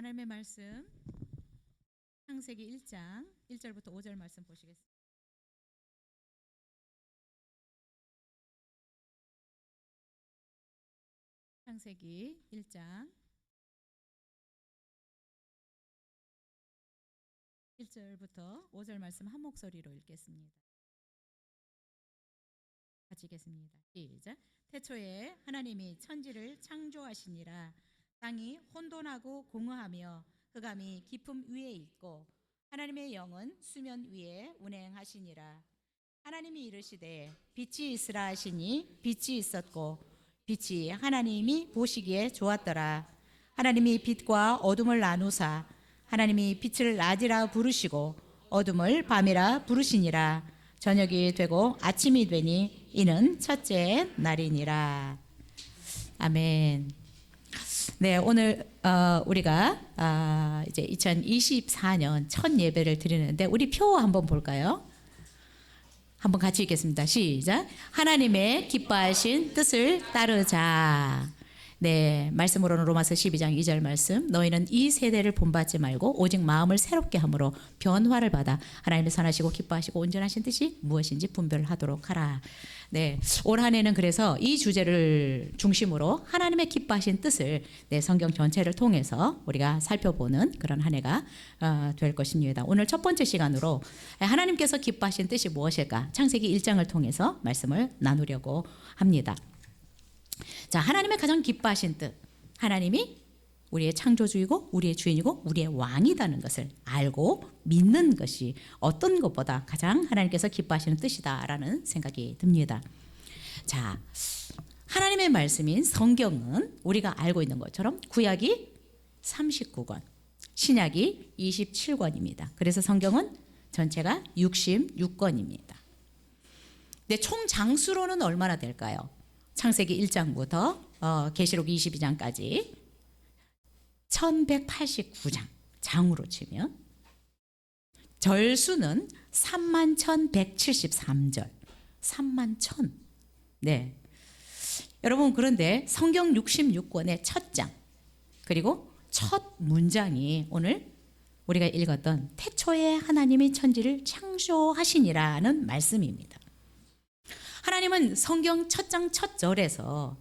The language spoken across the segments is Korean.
하나님의 말씀 창세기 1장 1절부터 5절 말씀 보시겠습니다. 창세기 1장 1절부터 5절 말씀 한 목소리로 읽겠습니다. 같이 읽겠습니다. 시작. 태초에 하나님이 천지를 창조하시니라. 땅이 혼돈하고 공허하며 흑암이 깊음 위에 있고 하나님의 영은 수면 위에 운행하시니라. 하나님이 이르시되 빛이 있으라 하시니 빛이 있었고 빛이 하나님이 보시기에 좋았더라. 하나님이 빛과 어둠을 나누사 하나님이 빛을 낮이라 부르시고 어둠을 밤이라 부르시니라. 저녁이 되고 아침이 되니 이는 첫째 날이니라. 아멘. 네, 오늘 우리가 이제 2024년 첫 예배를 드리는데 우리 표 한번 볼까요? 한번 같이 읽겠습니다. 시작. 하나님의 기뻐하신 뜻을 따르자. 네, 말씀으로는 로마서 12장 2절 말씀. 너희는 이 세대를 본받지 말고 오직 마음을 새롭게 함으로 변화를 받아 하나님의 선하시고 기뻐하시고 온전하신 뜻이 무엇인지 분별하도록 하라. 네, 올 한 해는 그래서 이 주제를 중심으로 하나님의 기뻐하신 뜻을 성경 전체를 통해서 우리가 살펴보는 그런 한 해가 될 것입니다. 오늘 첫 번째 시간으로 하나님께서 기뻐하신 뜻이 무엇일까? 창세기 1장을 통해서 말씀을 나누려고 합니다. 자, 하나님의 가장 기뻐하신 뜻, 하나님이 우리의 창조주이고 우리의 주인이고 우리의 왕이라는 것을 알고 믿는 것이 어떤 것보다 가장 하나님께서 기뻐하시는 뜻이다라는 생각이 듭니다. 자, 하나님의 말씀인 성경은 우리가 알고 있는 것처럼 구약이 39권, 신약이 27권입니다. 그래서 성경은 전체가 66권입니다. 근데 총 장수로는 얼마나 될까요? 창세기 1장부터 계시록 22장까지 1189장 장으로 치면 절수는 31,173절 31,000. 네. 여러분, 그런데 성경 66권의 첫 장 그리고 첫 문장이 오늘 우리가 읽었던 태초에 하나님이 천지를 창조하시니라는 말씀입니다. 하나님은 성경 첫 장 첫 절에서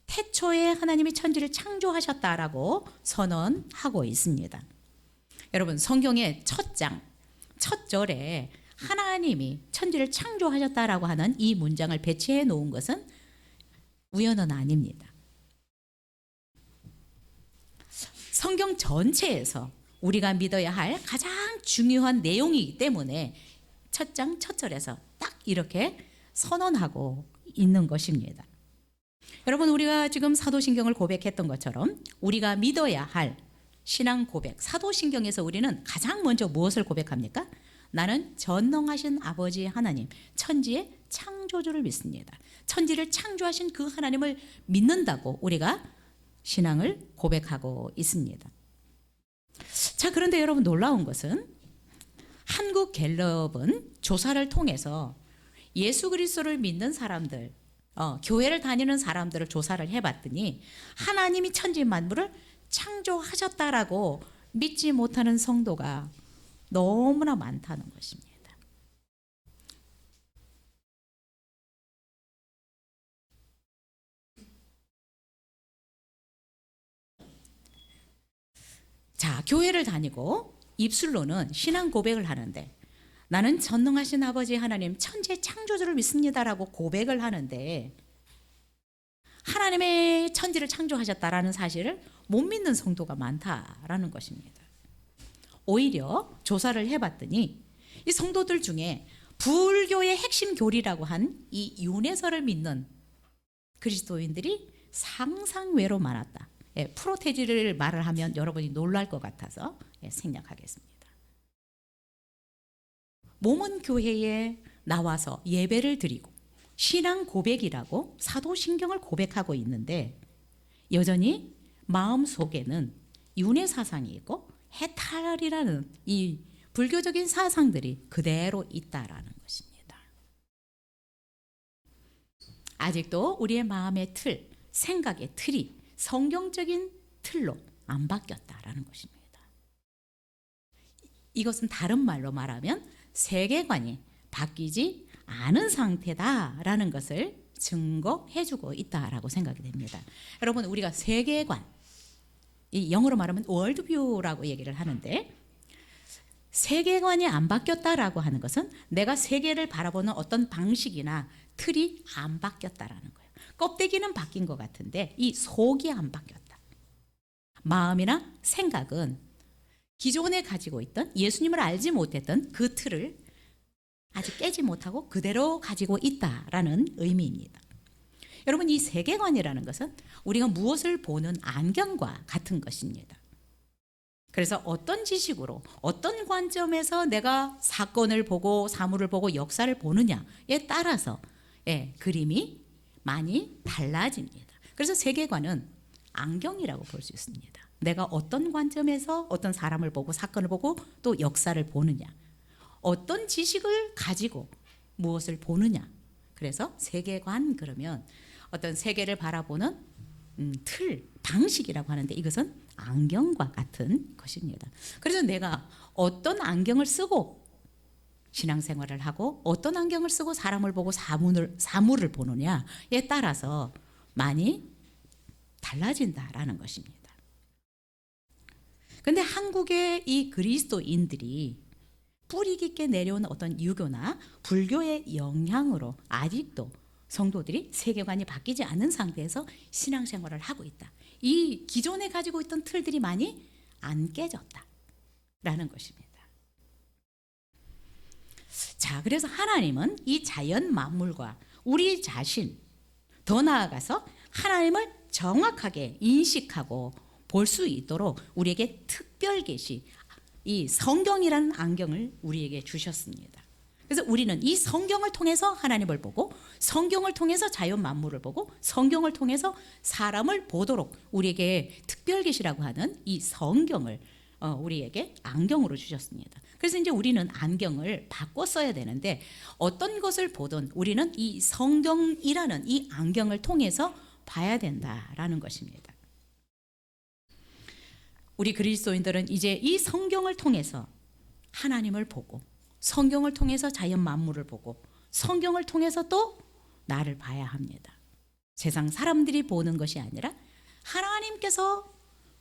태초에 하나님이 천지를 창조하셨다라고 선언하고 있습니다. 여러분, 성경의 첫 장, 첫 절에 하나님이 천지를 창조하셨다라고 하는 이 문장을 배치해 놓은 것은 우연은 아닙니다. 성경 전체에서 우리가 믿어야 할 가장 중요한 내용이기 때문에 첫 장, 첫 절에서 딱 이렇게 선언하고 있는 것입니다. 여러분, 우리가 지금 사도신경을 고백했던 것처럼 우리가 믿어야 할 신앙 고백, 사도신경에서 우리는 가장 먼저 무엇을 고백합니까? 나는 전능하신 아버지 하나님, 천지의 창조주를 믿습니다. 천지를 창조하신 그 하나님을 믿는다고 우리가 신앙을 고백하고 있습니다. 자, 그런데 여러분, 놀라운 것은 한국갤럽은 조사를 통해서 예수 그리스도를 믿는 사람들, 교회를 다니는 사람들을 조사를 해봤더니 하나님이 천지 만물을 창조하셨다라고 믿지 못하는 성도가 너무나 많다는 것입니다. 자, 교회를 다니고 입술로는 신앙 고백을 하는데 나는 전능하신 아버지 하나님 천지의 창조주를 믿습니다라고 고백을 하는데 하나님의 천지를 창조하셨다라는 사실을 못 믿는 성도가 많다라는 것입니다. 오히려 조사를 해봤더니 이 성도들 중에 불교의 핵심 교리라고 한 이 윤회설을 믿는 그리스도인들이 상상외로 많았다. 프로테지를 말을 하면 여러분이 놀랄 것 같아서 생략하겠습니다. 몸은 교회에 나와서 예배를 드리고 신앙 고백이라고 사도신경을 고백하고 있는데 여전히 마음속에는 윤회 사상이 있고 해탈이라는 이 불교적인 사상들이 그대로 있다라는 것입니다. 아직도 우리의 마음의 틀, 생각의 틀이 성경적인 틀로 안 바뀌었다라는 것입니다. 이것은 다른 말로 말하면 세계관이 바뀌지 않은 상태다라는 것을 증거해주고 있다라고 생각이 됩니다. 여러분, 우리가 세계관, 이 영어로 말하면 월드뷰라고 얘기를 하는데, 세계관이 안 바뀌었다라고 하는 것은 내가 세계를 바라보는 어떤 방식이나 틀이 안 바뀌었다라는 거예요. 껍데기는 바뀐 것 같은데 이 속이 안 바뀌었다. 마음이나 생각은 기존에 가지고 있던, 예수님을 알지 못했던 그 틀을 아직 깨지 못하고 그대로 가지고 있다라는 의미입니다. 여러분, 이 세계관이라는 것은 우리가 무엇을 보는 안경과 같은 것입니다. 그래서 어떤 지식으로, 어떤 관점에서 내가 사건을 보고 사물을 보고 역사를 보느냐에 따라서 그림이 많이 달라집니다. 그래서 세계관은 안경이라고 볼 수 있습니다. 내가 어떤 관점에서 어떤 사람을 보고 사건을 보고 또 역사를 보느냐, 어떤 지식을 가지고 무엇을 보느냐. 그래서 세계관, 그러면 어떤 세계를 바라보는 틀, 방식이라고 하는데 이것은 안경과 같은 것입니다. 그래서 내가 어떤 안경을 쓰고 신앙생활을 하고 어떤 안경을 쓰고 사람을 보고 사물을 보느냐에 따라서 많이 달라진다라는 것입니다. 그런데 한국의 이 그리스도인들이 뿌리 깊게 내려온 어떤 유교나 불교의 영향으로 아직도 성도들이 세계관이 바뀌지 않은 상태에서 신앙생활을 하고 있다. 이 기존에 가지고 있던 틀들이 많이 안 깨졌다라는 것입니다. 자, 그래서 하나님은 이 자연 만물과 우리 자신, 더 나아가서 하나님을 정확하게 인식하고 볼 수 있도록 우리에게 특별 계시, 이 성경이라는 안경을 우리에게 주셨습니다. 그래서 우리는 이 성경을 통해서 하나님을 보고, 성경을 통해서 자연 만물을 보고, 성경을 통해서 사람을 보도록 우리에게 특별 계시라고 하는 이 성경을 우리에게 안경으로 주셨습니다. 그래서 이제 우리는 안경을 바꿔 써야 되는데, 어떤 것을 보든 우리는 이 성경이라는 이 안경을 통해서 봐야 된다라는 것입니다. 우리 그리스도인들은 이제 이 성경을 통해서 하나님을 보고, 성경을 통해서 자연 만물을 보고, 성경을 통해서 또 나를 봐야 합니다. 세상 사람들이 보는 것이 아니라 하나님께서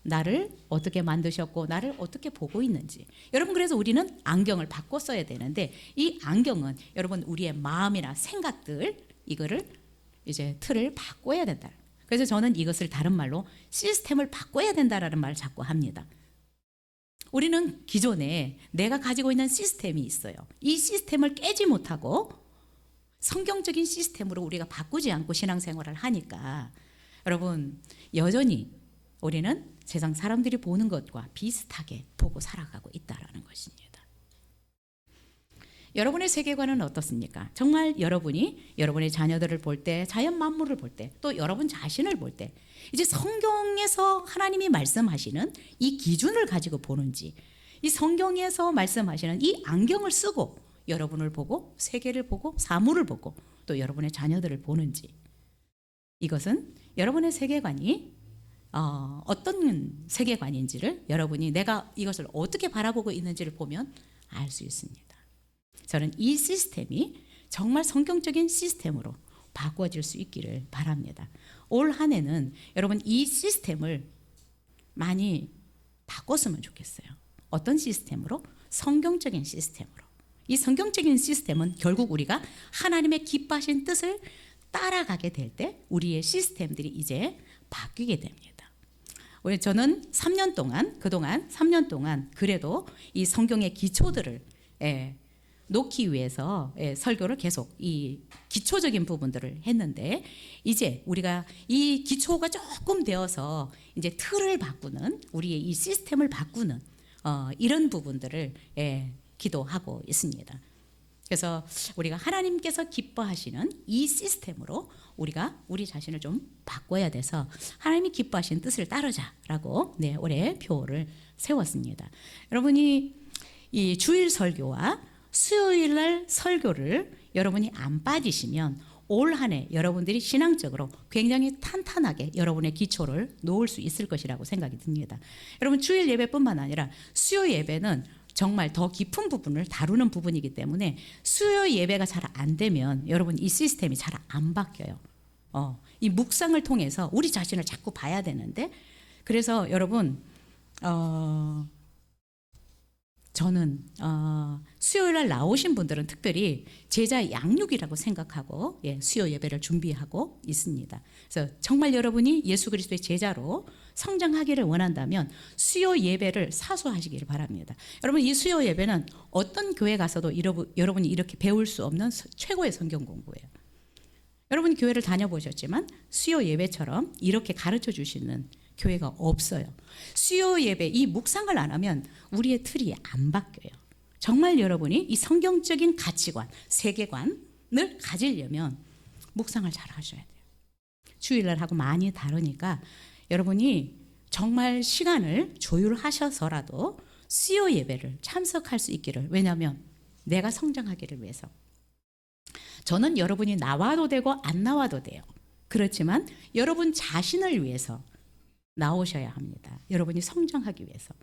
나를 어떻게 만드셨고 나를 어떻게 보고 있는지. 여러분, 그래서 우리는 안경을 바꿔 써야 되는데, 이 안경은 여러분 우리의 마음이나 생각들, 이거를 이제 틀을 바꿔야 된다. 그래서 저는 이것을 다른 말로 시스템을 바꿔야 된다라는 말을 자꾸 합니다. 우리는 기존에 내가 가지고 있는 시스템이 있어요. 이 시스템을 깨지 못하고 성경적인 시스템으로 우리가 바꾸지 않고 신앙생활을 하니까 여러분 여전히 우리는 세상 사람들이 보는 것과 비슷하게 보고 살아가고 있다는 것입니다. 여러분의 세계관은 어떻습니까? 정말 여러분이 여러분의 자녀들을 볼 때, 자연 만물을 볼 때, 또 여러분 자신을 볼 때 이제 성경에서 하나님이 말씀하시는 이 기준을 가지고 보는지, 이 성경에서 말씀하시는 이 안경을 쓰고 여러분을 보고 세계를 보고 사물을 보고 또 여러분의 자녀들을 보는지, 이것은 여러분의 세계관이 어떤 세계관인지를 여러분이 내가 이것을 어떻게 바라보고 있는지를 보면 알 수 있습니다. 저는 이 시스템이 정말 성경적인 시스템으로 바꿔질 수 있기를 바랍니다. 올 한 해는 여러분 이 시스템을 많이 바꿨으면 좋겠어요. 어떤 시스템으로? 성경적인 시스템으로. 이 성경적인 시스템은 결국 우리가 하나님의 기뻐하신 뜻을 따라가게 될 때 우리의 시스템들이 이제 바뀌게 됩니다. 저는 3년 동안, 그동안 3년 동안 그래도 이 성경의 기초들을 놓기 위해서 설교를 계속 이 기초적인 부분들을 했는데, 이제 우리가 이 기초가 조금 되어서 이제 틀을 바꾸는, 우리의 이 시스템을 바꾸는 이런 부분들을 기도하고 있습니다. 그래서 우리가 하나님께서 기뻐하시는 이 시스템으로 우리가 우리 자신을 좀 바꿔야 돼서 하나님이 기뻐하시는 뜻을 따르자라고 올해 표를 세웠습니다. 여러분이 이 주일 설교와 수요일 날 설교를 여러분이 안 빠지시면 올 한 해 여러분들이 신앙적으로 굉장히 탄탄하게 여러분의 기초를 놓을 수 있을 것이라고 생각이 듭니다. 여러분 주일 예배뿐만 아니라 수요 예배는 정말 더 깊은 부분을 다루는 부분이기 때문에 수요 예배가 잘 안 되면 여러분 이 시스템이 잘 안 바뀌어요. 이 묵상을 통해서 우리 자신을 자꾸 봐야 되는데, 그래서 여러분 저는 수요일 날 나오신 분들은 특별히 제자 양육이라고 생각하고 수요 예배를 준비하고 있습니다. 그래서 정말 여러분이 예수 그리스도의 제자로 성장하기를 원한다면 수요 예배를 사수하시기를 바랍니다. 여러분 이 수요 예배는 어떤 교회 가서도 여러분이 이렇게 배울 수 없는 최고의 성경 공부예요. 여러분 교회를 다녀보셨지만 수요 예배처럼 이렇게 가르쳐 주시는 교회가 없어요. 수요 예배 이 묵상을 안 하면 우리의 틀이 안 바뀌어요. 정말 여러분이 이 성경적인 가치관, 세계관을 가지려면 묵상을 잘 하셔야 돼요. 주일날 하고 많이 다르니까 여러분이 정말 시간을 조율하셔서라도 수요 예배를 참석할 수 있기를, 왜냐하면 내가 성장하기를 위해서. 저는 여러분이 나와도 되고 안 나와도 돼요. 그렇지만 여러분 자신을 위해서 나오셔야 합니다. 여러분이 성장하기 위해서.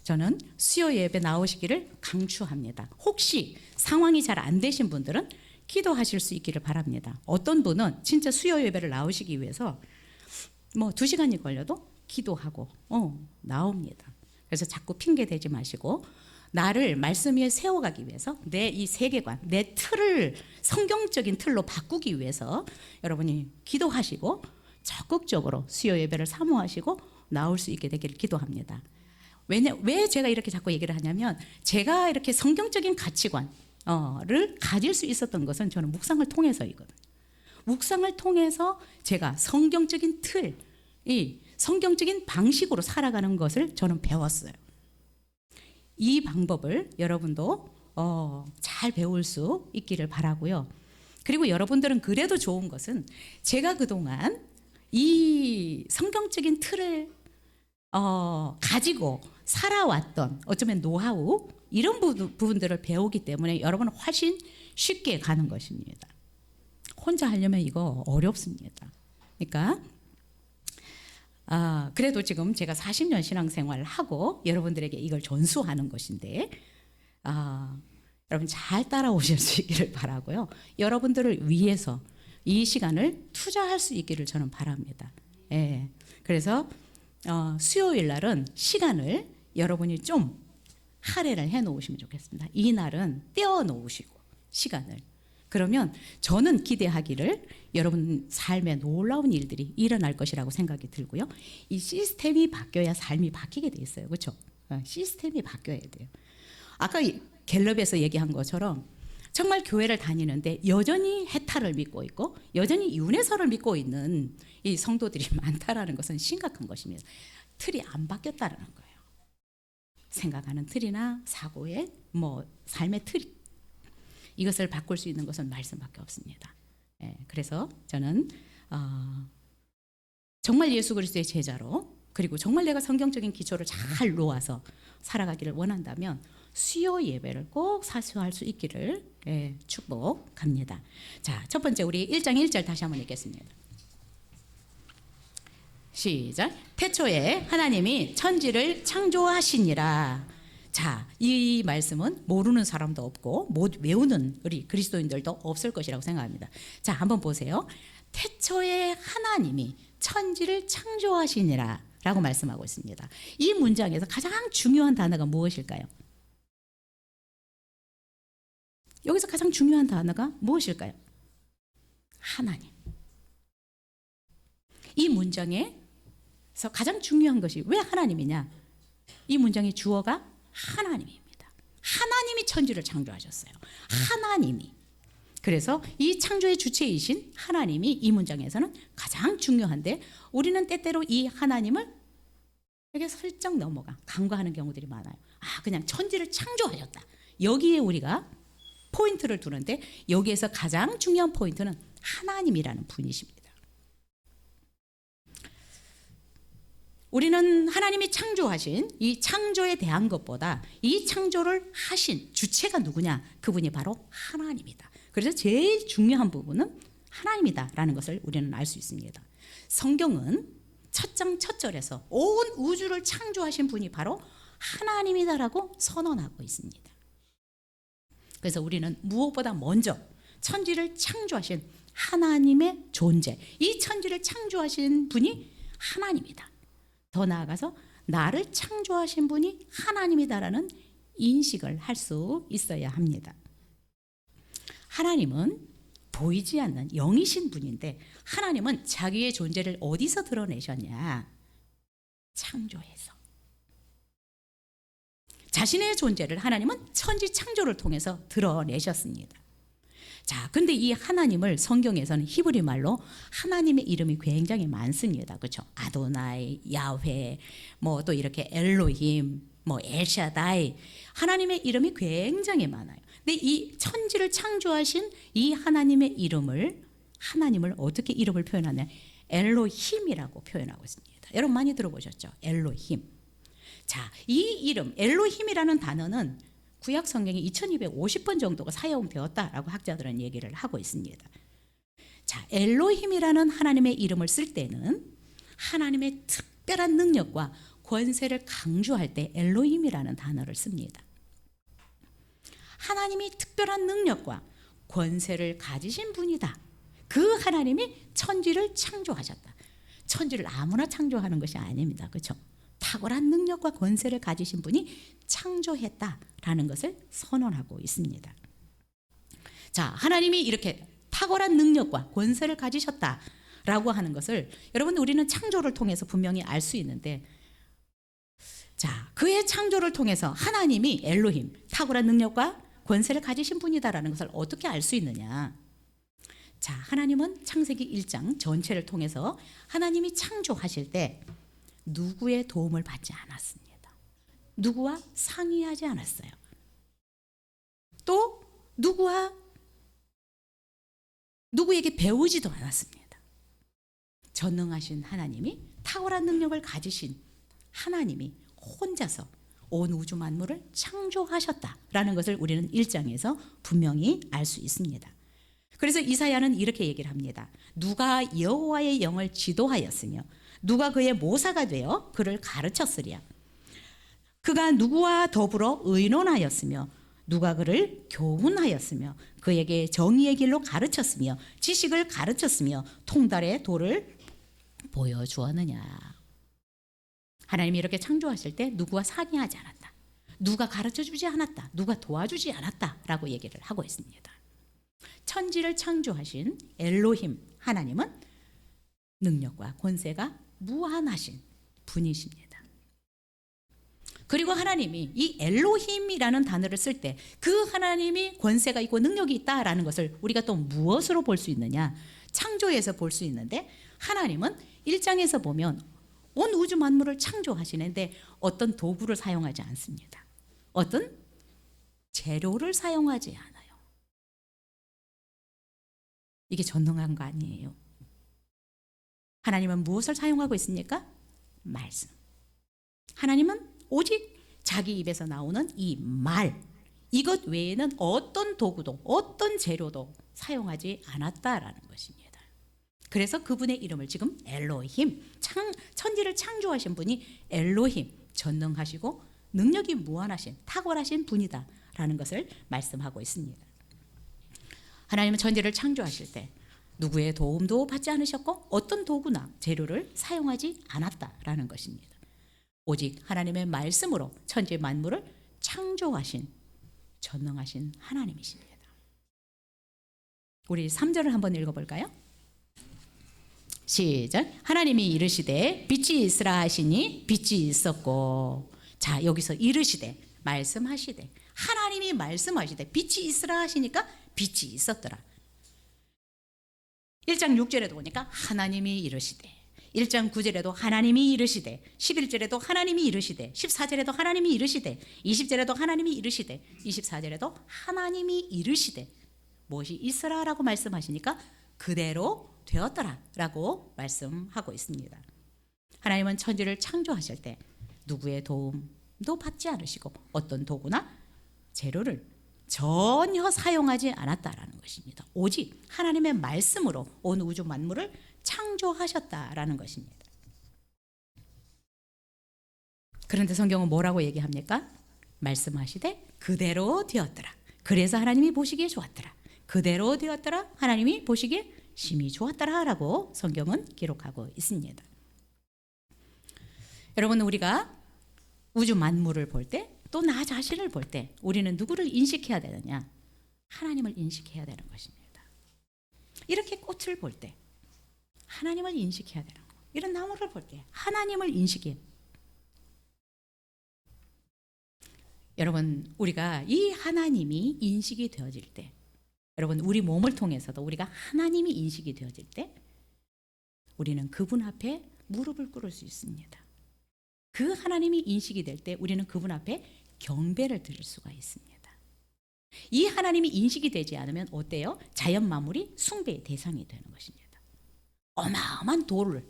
저는 수요 예배 나오시기를 강추합니다. 혹시 상황이 잘 안 되신 분들은 기도하실 수 있기를 바랍니다. 어떤 분은 진짜 수요 예배를 나오시기 위해서 2시간이 걸려도 기도하고 나옵니다. 그래서 자꾸 핑계 대지 마시고 나를 말씀 위에 세워가기 위해서 내 이 세계관, 내 틀을 성경적인 틀로 바꾸기 위해서 여러분이 기도하시고 적극적으로 수요 예배를 사모하시고 나올 수 있게 되기를 기도합니다. 왜 제가 이렇게 자꾸 얘기를 하냐면, 제가 이렇게 성경적인 가치관을 가질 수 있었던 것은 저는 묵상을 통해서이거든요. 묵상을 통해서 제가 성경적인 틀, 이 성경적인 방식으로 살아가는 것을 저는 배웠어요. 이 방법을 여러분도 잘 배울 수 있기를 바라고요. 그리고 여러분들은 그래도 좋은 것은 제가 그동안 이 성경적인 틀을 가지고 살아왔던 어쩌면 노하우 이런 부분들을 배우기 때문에 여러분은 훨씬 쉽게 가는 것입니다. 혼자 하려면 이거 어렵습니다. 그러니까 그래도 지금 제가 40년 신앙생활을 하고 여러분들에게 이걸 전수하는 것인데 여러분 잘 따라오실 수 있기를 바라고요. 여러분들을 위해서 이 시간을 투자할 수 있기를 저는 바랍니다. 그래서 수요일 날은 시간을 여러분이 좀 할애를 해 놓으시면 좋겠습니다. 이 날은 떼어 놓으시고 시간을. 그러면 저는 기대하기를 여러분 삶에 놀라운 일들이 일어날 것이라고 생각이 들고요. 이 시스템이 바뀌어야 삶이 바뀌게 돼 있어요. 그렇죠? 시스템이 바뀌어야 돼요. 아까 갤럽에서 얘기한 것처럼 정말 교회를 다니는데 여전히 해탈을 믿고 있고 여전히 윤회설을 믿고 있는 이 성도들이 많다라는 것은 심각한 것입니다. 틀이 안 바뀌었다라는 거예요. 생각하는 틀이나 사고의 삶의 틀, 이것을 바꿀 수 있는 것은 말씀밖에 없습니다. 그래서 저는 정말 예수 그리스도의 제자로, 그리고 정말 내가 성경적인 기초를 잘 놓아서 살아가기를 원한다면 수요 예배를 꼭 사수할 수 있기를 축복합니다. 자, 첫 번째 우리 1장 1절 다시 한번 읽겠습니다. 시작. 태초에 하나님이 천지를 창조하시니라. 자, 이 말씀은 모르는 사람도 없고 못 외우는 우리 그리스도인들도 없을 것이라고 생각합니다. 자, 한번 보세요. 태초에 하나님이 천지를 창조하시니라 라고 말씀하고 있습니다. 이 문장에서 가장 중요한 단어가 무엇일까요? 여기서 가장 중요한 단어가 무엇일까요? 하나님. 이 문장에서 가장 중요한 것이 왜 하나님이냐? 이 문장의 주어가 하나님입니다. 하나님이 천지를 창조하셨어요. 하나님이. 그래서 이 창조의 주체이신 하나님이 이 문장에서는 가장 중요한데, 우리는 때때로 이 하나님을 이렇게 슬쩍 넘어가 간과하는 경우들이 많아요. 그냥 천지를 창조하셨다. 여기에 우리가 포인트를 두는데, 여기에서 가장 중요한 포인트는 하나님이라는 분이십니다. 우리는 하나님이 창조하신 이 창조에 대한 것보다 이 창조를 하신 주체가 누구냐? 그분이 바로 하나님이다. 그래서 제일 중요한 부분은 하나님이다라는 것을 우리는 알 수 있습니다. 성경은 첫 장 첫 절에서 온 우주를 창조하신 분이 바로 하나님이다라고 선언하고 있습니다. 그래서 우리는 무엇보다 먼저 천지를 창조하신 하나님의 존재, 이 천지를 창조하신 분이 하나님이다. 더 나아가서 나를 창조하신 분이 하나님이다라는 인식을 할 수 있어야 합니다. 하나님은 보이지 않는 영이신 분인데 하나님은 자기의 존재를 어디서 드러내셨냐? 창조에서. 자신의 존재를 하나님은 천지 창조를 통해서 드러내셨습니다. 자, 근데 이 하나님을 성경에서는 히브리 말로 하나님의 이름이 굉장히 많습니다. 그렇죠? 아도나이, 야훼, 뭐 또 이렇게 엘로힘, 뭐 엘샤다이, 하나님의 이름이 굉장히 많아요. 근데 이 천지를 창조하신 이 하나님의 하나님을 어떻게 이름을 표현하냐? 엘로힘이라고 표현하고 있습니다. 여러분 많이 들어보셨죠? 엘로힘. 자, 이 이름 엘로힘이라는 단어는 구약 성경에 2250번 정도가 사용되었다라고 학자들은 얘기를 하고 있습니다. 자, 엘로힘이라는 하나님의 이름을 쓸 때는 하나님의 특별한 능력과 권세를 강조할 때 엘로힘이라는 단어를 씁니다. 하나님이 특별한 능력과 권세를 가지신 분이다. 그 하나님이 천지를 창조하셨다. 천지를 아무나 창조하는 것이 아닙니다. 그렇죠? 탁월한 능력과 권세를 가지신 분이 창조했다라는 것을 선언하고 있습니다. 자, 하나님이 이렇게 탁월한 능력과 권세를 가지셨다라고 하는 것을 여러분 우리는 창조를 통해서 분명히 알 수 있는데, 자, 그의 창조를 통해서 하나님이 엘로힘, 탁월한 능력과 권세를 가지신 분이다라는 것을 어떻게 알 수 있느냐? 자, 하나님은 창세기 1장 전체를 통해서 하나님이 창조하실 때 누구의 도움을 받지 않았습니다. 누구와 상의하지 않았어요. 또 누구에게 배우지도 않았습니다. 전능하신 하나님이, 탁월한 능력을 가지신 하나님이 혼자서 온 우주 만물을 창조하셨다라는 것을 우리는 1장에서 분명히 알 수 있습니다. 그래서 이사야는 이렇게 얘기를 합니다. 누가 여호와의 영을 지도하였으며 누가 그의 모사가 되어 그를 가르쳤으랴. 그가 누구와 더불어 의논하였으며 누가 그를 교훈하였으며 그에게 정의의 길로 가르쳤으며 지식을 가르쳤으며 통달의 도를 보여주었느냐. 하나님이 이렇게 창조하실 때 누구와 상의하지 않았다. 누가 가르쳐주지 않았다. 누가 도와주지 않았다라고 얘기를 하고 있습니다. 천지를 창조하신 엘로힘 하나님은 능력과 권세가 무한하신 분이십니다. 그리고 하나님이 이 엘로힘이라는 단어를 쓸 때 그 하나님이 권세가 있고 능력이 있다라는 것을 우리가 또 무엇으로 볼 수 있느냐? 창조에서 볼 수 있는데, 하나님은 1장에서 보면 온 우주 만물을 창조하시는데 어떤 도구를 사용하지 않습니다. 어떤 재료를 사용하지 않아요. 이게 전능한 거 아니에요. 하나님은 무엇을 사용하고 있습니까? 말씀. 하나님은 오직 자기 입에서 나오는 이 말, 이것 외에는 어떤 도구도 어떤 재료도 사용하지 않았다라는 것입니다. 그래서 그분의 이름을 지금 엘로힘, 천지를 창조하신 분이 엘로힘, 전능하시고 능력이 무한하신 탁월하신 분이다라는 것을 말씀하고 있습니다. 하나님은 천지를 창조하실 때 누구의 도움도 받지 않으셨고 어떤 도구나 재료를 사용하지 않았다라는 것입니다. 오직 하나님의 말씀으로 천지 만물을 창조하신 전능하신 하나님이십니다. 우리 3절을 한번 읽어볼까요? 시작. 하나님이 이르시되 빛이 있으라 하시니 빛이 있었고. 자, 여기서 이르시되, 말씀하시되, 하나님이 말씀하시되 빛이 있으라 하시니까 빛이 있었더라. 1장 6절에도 보니까 하나님이 이르시되, 1장 9절에도 하나님이 이르시되, 11절에도 하나님이 이르시되, 14절에도 하나님이 이르시되, 20절에도 하나님이 이르시되, 24절에도 하나님이 이르시되, 무엇이 있으라라고 말씀하시니까 그대로 되었더라라고 말씀하고 있습니다. 하나님은 천지를 창조하실 때 누구의 도움도 받지 않으시고 어떤 도구나 재료를 전혀 사용하지 않았다라는 것입니다. 오직 하나님의 말씀으로 온 우주 만물을 창조하셨다라는 것입니다. 그런데 성경은 뭐라고 얘기합니까? 말씀하시되 그대로 되었더라. 그래서 하나님이 보시기에 좋았더라. 그대로 되었더라. 하나님이 보시기에 심히 좋았더라 라고 성경은 기록하고 있습니다. 여러분, 우리가 우주 만물을 볼 때, 또 나 자신을 볼 때 우리는 누구를 인식해야 되느냐? 하나님을 인식해야 되는 것입니다. 이렇게 꽃을 볼 때 하나님을 인식해야 되는 거. 이런 나무를 볼 때 하나님을 인식해야. 여러분, 우리가 이 하나님이 인식이 되어질 때, 여러분, 우리 몸을 통해서도 우리가 하나님이 인식이 되어질 때 우리는 그분 앞에 무릎을 꿇을 수 있습니다. 그 하나님이 인식이 될 때 우리는 그분 앞에 경배를 드릴 수가 있습니다. 이 하나님이 인식이 되지 않으면 어때요? 자연 만물이 숭배의 대상이 되는 것입니다. 어마어마한 돌,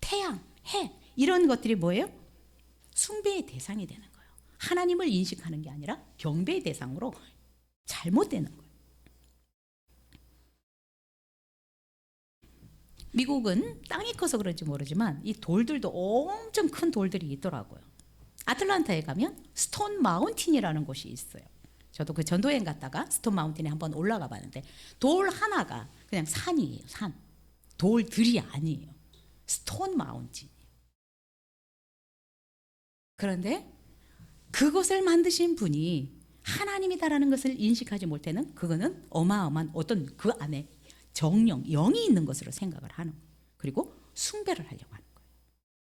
태양, 해, 이런 것들이 뭐예요? 숭배의 대상이 되는 거예요. 하나님을 인식하는 게 아니라 경배의 대상으로 잘못되는 거예요. 미국은 땅이 커서 그런지 모르지만 이 돌들도 엄청 큰 돌들이 있더라고요. 아틀란타에 가면 스톤 마운틴이라는 곳이 있어요. 저도 그 전도여행 갔다가 스톤 마운틴에 한번 올라가 봤는데 돌 하나가 그냥 산이에요. 산. 돌들이 아니에요. 스톤 마운틴. 그런데 그것을 만드신 분이 하나님이다라는 것을 인식하지 못하는, 그거는 어마어마한 어떤 그 안에 정령, 영이 있는 것으로 생각을 하는 거예요. 그리고 숭배를 하려고 하는 거예요.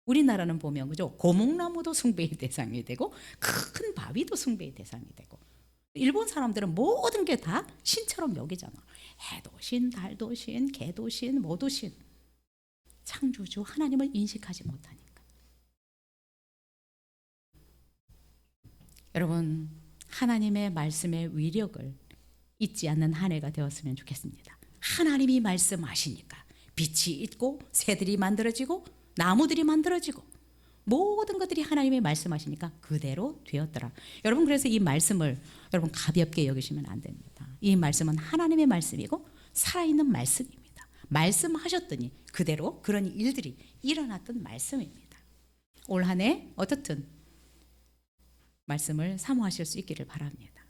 우리나라는 보면 그죠? 고목나무도 숭배의 대상이 되고 큰 바위도 숭배의 대상이 되고, 일본 사람들은 모든 게 다 신처럼 여기잖아. 해도 신, 달도 신, 개도 신, 뭐도 신. 창조주 하나님을 인식하지 못하니까. 여러분, 하나님의 말씀의 위력을 잊지 않는 한 해가 되었으면 좋겠습니다. 하나님이 말씀하시니까 빛이 있고 새들이 만들어지고 나무들이 만들어지고 모든 것들이 하나님이 말씀하시니까 그대로 되었더라. 여러분, 그래서 이 말씀을 여러분 가볍게 여기시면 안 됩니다. 이 말씀은 하나님의 말씀이고 살아있는 말씀입니다. 말씀하셨더니 그대로 그런 일들이 일어났던 말씀입니다. 올 한 해 어떻든 말씀을 사모하실 수 있기를 바랍니다.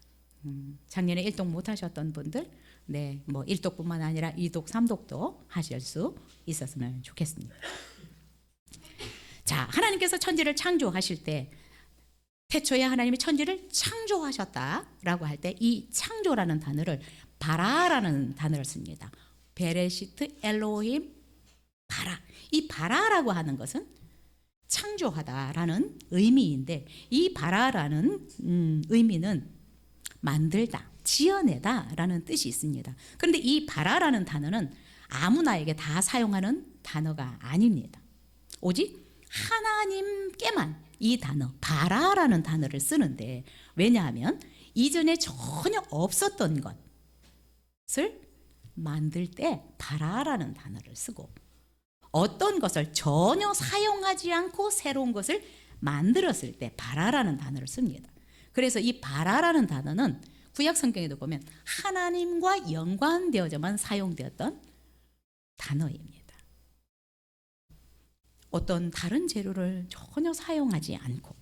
작년에 1독 못 하셨던 분들, 네, 뭐 1독뿐만 아니라 2독, 3독도 하실 수 있었으면 좋겠습니다. 자, 하나님께서 천지를 창조하실 때 태초에 하나님이 천지를 창조하셨다라고 할 때 이 창조라는 단어를 바라라는 단어를 씁니다. 베레시트 엘로힘 바라. 이 바라라고 하는 것은 창조하다라는 의미인데, 이 바라라는 의미는 만들다, 지어내다라는 뜻이 있습니다. 그런데 이 바라라는 단어는 아무나에게 다 사용하는 단어가 아닙니다. 오직 하나님께만 이 단어 바라라는 단어를 쓰는데, 왜냐하면 이전에 전혀 없었던 것을 만들 때 바라라는 단어를 쓰고, 어떤 것을 전혀 사용하지 않고 새로운 것을 만들었을 때 바라라는 단어를 씁니다. 그래서 이 바라라는 단어는 구약 성경에도 보면 하나님과 연관되어져만 사용되었던 단어입니다. 어떤 다른 재료를 전혀 사용하지 않고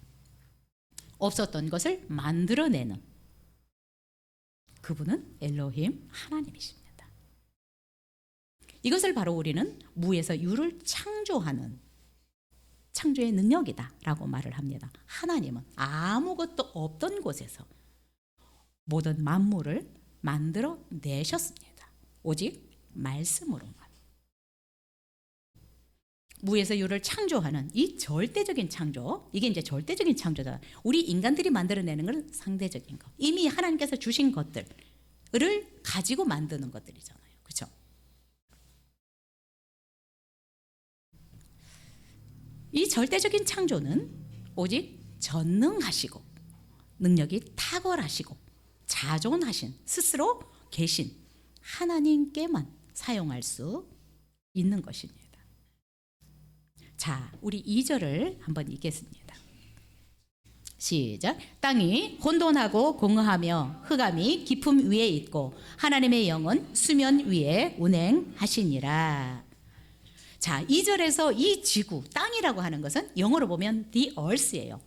없었던 것을 만들어내는 그분은 엘로힘 하나님이십니다. 이것을 바로 우리는 무에서 유를 창조하는 창조의 능력이다라고 말을 합니다. 하나님은 아무것도 없던 곳에서 모든 만물을 만들어 내셨습니다. 오직 말씀으로만. 무에서 유를 창조하는 이 절대적인 창조, 이게 이제 절대적인 창조다. 우리 인간들이 만들어내는 건 상대적인 거. 이미 하나님께서 주신 것들을 가지고 만드는 것들이잖아요. 그렇죠? 이 절대적인 창조는 오직 전능하시고 능력이 탁월하시고 자존하신 스스로 계신 하나님께만 사용할 수 있는 것입니다. 자, 우리 2절을 한번 읽겠습니다. 시작. 땅이 혼돈하고 공허하며 흑암이 깊음 위에 있고 하나님의 영은 수면 위에 운행하시니라. 자, 2절에서 이 지구, 땅이라고 하는 것은 영어로 보면 the earth예요.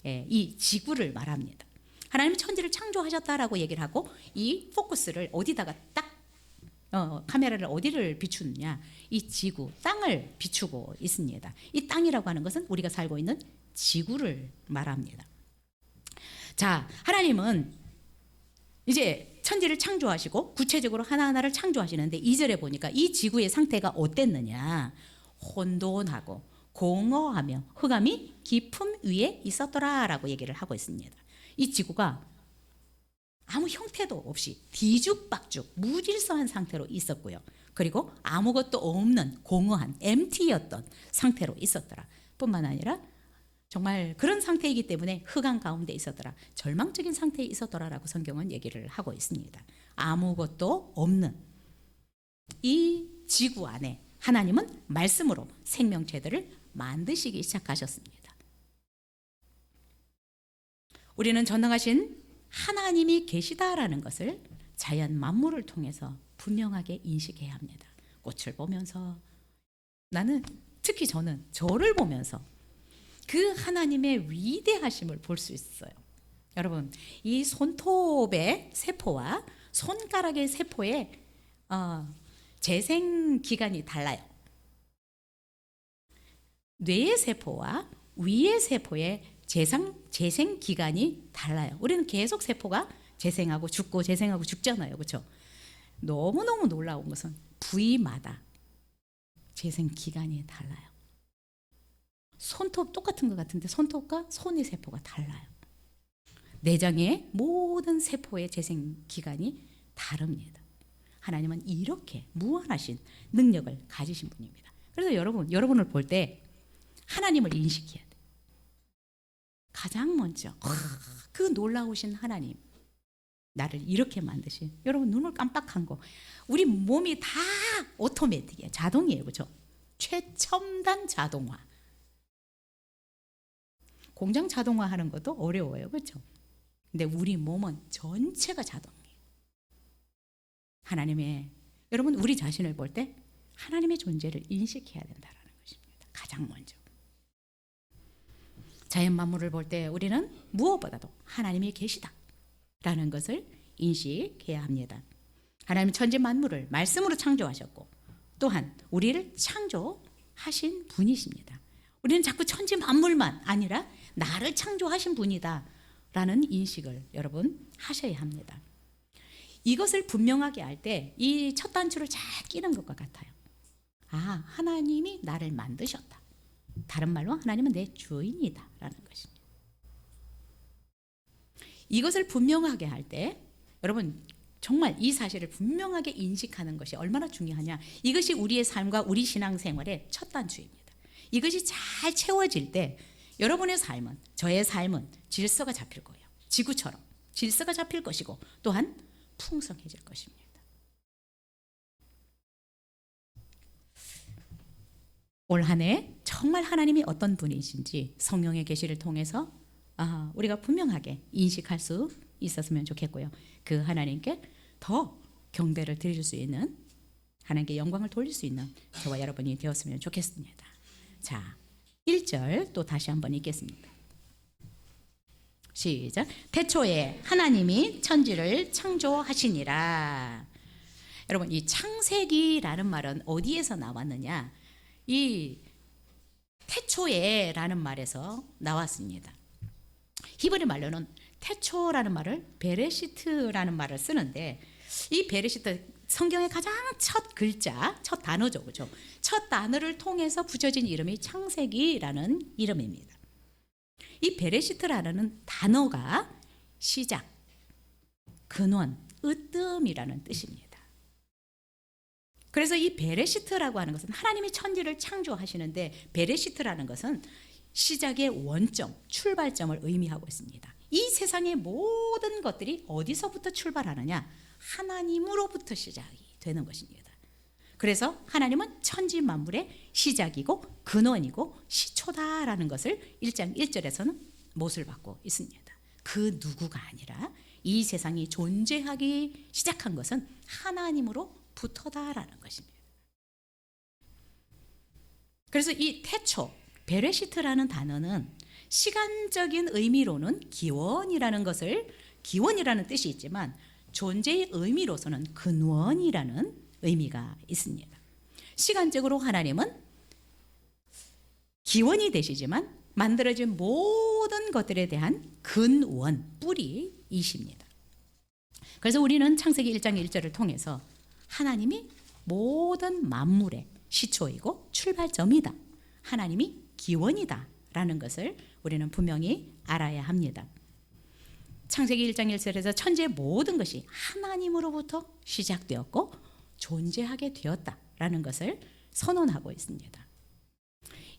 예, 이 지구를 말합니다. 하나님 천지를 창조하셨다라고 얘기를 하고 이 포커스를 어디다가 딱 카메라를 어디를 비추느냐, 이 지구, 땅을 비추고 있습니다. 이 땅이라고 하는 것은 우리가 살고 있는 지구를 말합니다. 자, 하나님은 이제 천지를 창조하시고 구체적으로 하나하나를 창조하시는데 2절에 보니까 이 지구의 상태가 어땠느냐, 혼돈하고 공허하며 흑암이 깊음 위에 있었더라라고 얘기를 하고 있습니다. 이 지구가 아무 형태도 없이 뒤죽박죽 무질서한 상태로 있었고요. 그리고 아무것도 없는 공허한 empty였던 상태로 있었더라. 뿐만 아니라 정말 그런 상태이기 때문에 흑암 가운데 있었더라. 절망적인 상태에 있었더라라고 성경은 얘기를 하고 있습니다. 아무것도 없는 이 지구 안에 하나님은 말씀으로 생명체들을 만드시기 시작하셨습니다. 우리는 전능하신 하나님이 계시다라는 것을 자연 만물을 통해서 분명하게 인식해야 합니다. 꽃을 보면서, 나는 특히 저는 저를 보면서 그 하나님의 위대하심을 볼 수 있어요. 여러분, 이 손톱의 세포와 손가락의 세포의 재생 기간이 달라요. 뇌의 세포와 위의 세포의 재생 기간이 달라요. 우리는 계속 세포가 재생하고 죽고 재생하고 죽잖아요. 그렇죠? 너무너무 놀라운 것은 부위마다 재생 기간이 달라요. 손톱 똑같은 것 같은데 손톱과 손의 세포가 달라요. 내장의 모든 세포의 재생 기간이 다릅니다. 하나님은 이렇게 무한하신 능력을 가지신 분입니다. 그래서 여러분을 볼 때 하나님을 인식해야 돼요. 가장 먼저 그 놀라우신 하나님, 나를 이렇게 만드신, 여러분 눈을 깜빡한 거, 우리 몸이 다 오토매틱이에요. 자동이에요. 그렇죠? 최첨단 자동화. 공장 자동화하는 것도 어려워요. 그렇죠? 근데 우리 몸은 전체가 자동이에요. 여러분 우리 자신을 볼 때 하나님의 존재를 인식해야 된다는 것입니다. 가장 먼저. 자연 만물을 볼 때 우리는 무엇보다도 하나님이 계시다라는 것을 인식해야 합니다. 하나님 천지 만물을 말씀으로 창조하셨고 또한 우리를 창조하신 분이십니다. 우리는 자꾸 천지 만물만 아니라 나를 창조하신 분이다라는 인식을 여러분 하셔야 합니다. 이것을 분명하게 할 때 이 첫 단추를 잘 끼는 것과 같아요. 아, 하나님이 나를 만드셨다. 다른 말로 하나님은 내 주인이다 라는 것입니다. 이것을 분명하게 할 때 여러분 정말 이 사실을 분명하게 인식하는 것이 얼마나 중요하냐. 이것이 우리의 삶과 우리 신앙생활의 첫 단추입니다. 이것이 잘 채워질 때 여러분의 삶은, 저의 삶은 질서가 잡힐 거예요. 지구처럼 질서가 잡힐 것이고 또한 풍성해질 것입니다. 올 한 해 정말 하나님이 어떤 분이신지 성령의 계시를 통해서 우리가 분명하게 인식할 수 있었으면 좋겠고요. 그 하나님께 더 경배를 드릴 수 있는, 하나님께 영광을 돌릴 수 있는 저와 여러분이 되었으면 좋겠습니다. 자, 1절 또 다시 한번 읽겠습니다. 시작. 태초에 하나님이 천지를 창조하시니라. 여러분 이 창세기라는 말은 어디에서 나왔느냐? 이 태초에라는 말에서 나왔습니다. 히브리 말로는 태초라는 말을 베레시트라는 말을 쓰는데 이 베레시트 성경의 가장 첫 글자, 첫 단어죠. 그렇죠? 첫 단어를 통해서 붙여진 이름이 창세기라는 이름입니다. 이 베레시트라는 단어가 시작, 근원, 으뜸이라는 뜻입니다. 그래서 이 베레시트라고 하는 것은 하나님이 천지를 창조하시는데 베레시트라는 것은 시작의 원점, 출발점을 의미하고 있습니다. 이 세상의 모든 것들이 어디서부터 출발하느냐? 하나님으로부터 시작이 되는 것입니다. 그래서 하나님은 천지 만물의 시작이고 근원이고 시초다라는 것을 1장 1절에서는 못을 받고 있습니다. 그 누구가 아니라 이 세상이 존재하기 시작한 것은 하나님으로부터다라는 것입니다. 그래서 이 태초, 베레시트라는 단어는 시간적인 의미로는 기원이라는 뜻이 있지만 존재의 의미로서는 근원이라는 의미가 있습니다. 시간적으로 하나님은 기원이 되시지만 만들어진 모든 것들에 대한 근원, 뿌리이십니다. 그래서 우리는 창세기 1장 1절을 통해서 하나님이 모든 만물의 시초이고 출발점이다, 하나님이 기원이다 라는 것을 우리는 분명히 알아야 합니다. 창세기 1장 1절에서 천지의 모든 것이 하나님으로부터 시작되었고 존재하게 되었다라는 것을 선언하고 있습니다.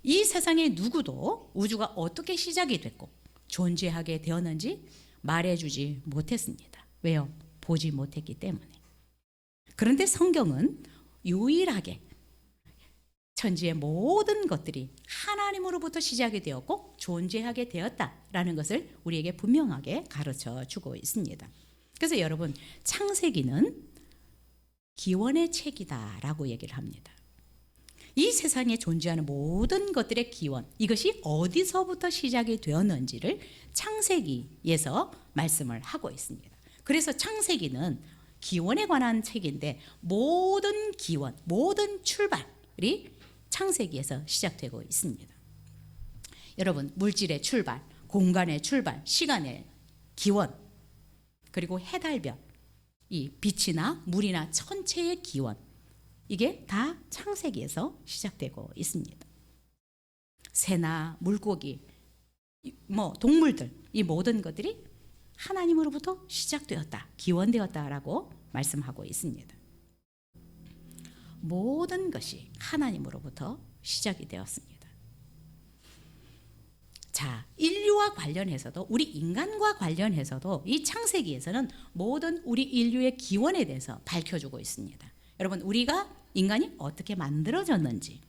이 세상의 누구도 우주가 어떻게 시작이 됐고 존재하게 되었는지 말해주지 못했습니다. 왜요? 보지 못했기 때문에. 그런데 성경은 유일하게 천지의 모든 것들이 하나님으로부터 시작이 되었고 존재하게 되었다라는 것을 우리에게 분명하게 가르쳐 주고 있습니다. 그래서 여러분, 창세기는 기원의 책이다라고 얘기를 합니다. 이 세상에 존재하는 모든 것들의 기원, 이것이 어디서부터 시작이 되었는지를 창세기에서 말씀을 하고 있습니다. 그래서 창세기는 기원에 관한 책인데 모든 기원, 모든 출발이 창세기에서 시작되고 있습니다. 여러분, 물질의 출발, 공간의 출발, 시간의 기원, 그리고 해달별, 이 빛이나 물이나 천체의 기원, 이게 다 창세기에서 시작되고 있습니다. 새나 물고기, 동물들, 이 모든 것들이 하나님으로부터 시작되었다, 기원되었다라고 말씀하고 있습니다. 모든 것이 하나님으로부터 시작이 되었습니다. 자, 인류와 관련해서도, 우리 인간과 관련해서도 이 창세기에서는 모든 우리 인류의 기원에 대해서 밝혀주고 있습니다. 여러분, 우리가 인간이 어떻게 만들어졌는지,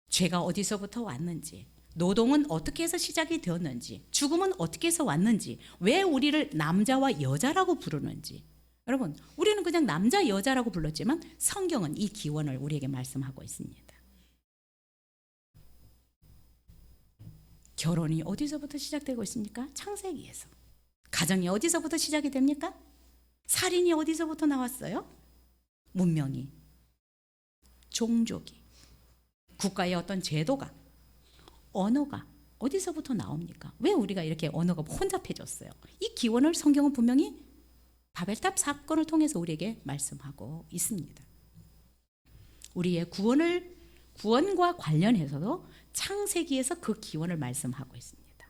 죄가 어디서부터 왔는지, 노동은 어떻게 해서 시작이 되었는지, 죽음은 어떻게 해서 왔는지, 왜 우리를 남자와 여자라고 부르는지. 여러분, 우리는 그냥 남자 여자라고 불렀지만 성경은 이 기원을 우리에게 말씀하고 있습니다. 결혼이 어디서부터 시작되고 있습니까? 창세기에서. 가정이 어디서부터 시작이 됩니까? 살인이 어디서부터 나왔어요? 문명이, 종족이, 국가의 어떤 제도가, 언어가 어디서부터 나옵니까? 왜 우리가 이렇게 언어가 혼잡해졌어요? 이 기원을 성경은 분명히 바벨탑 사건을 통해서 우리에게 말씀하고 있습니다. 우리의 구원과 관련해서도 창세기에서 그 기원을 말씀하고 있습니다.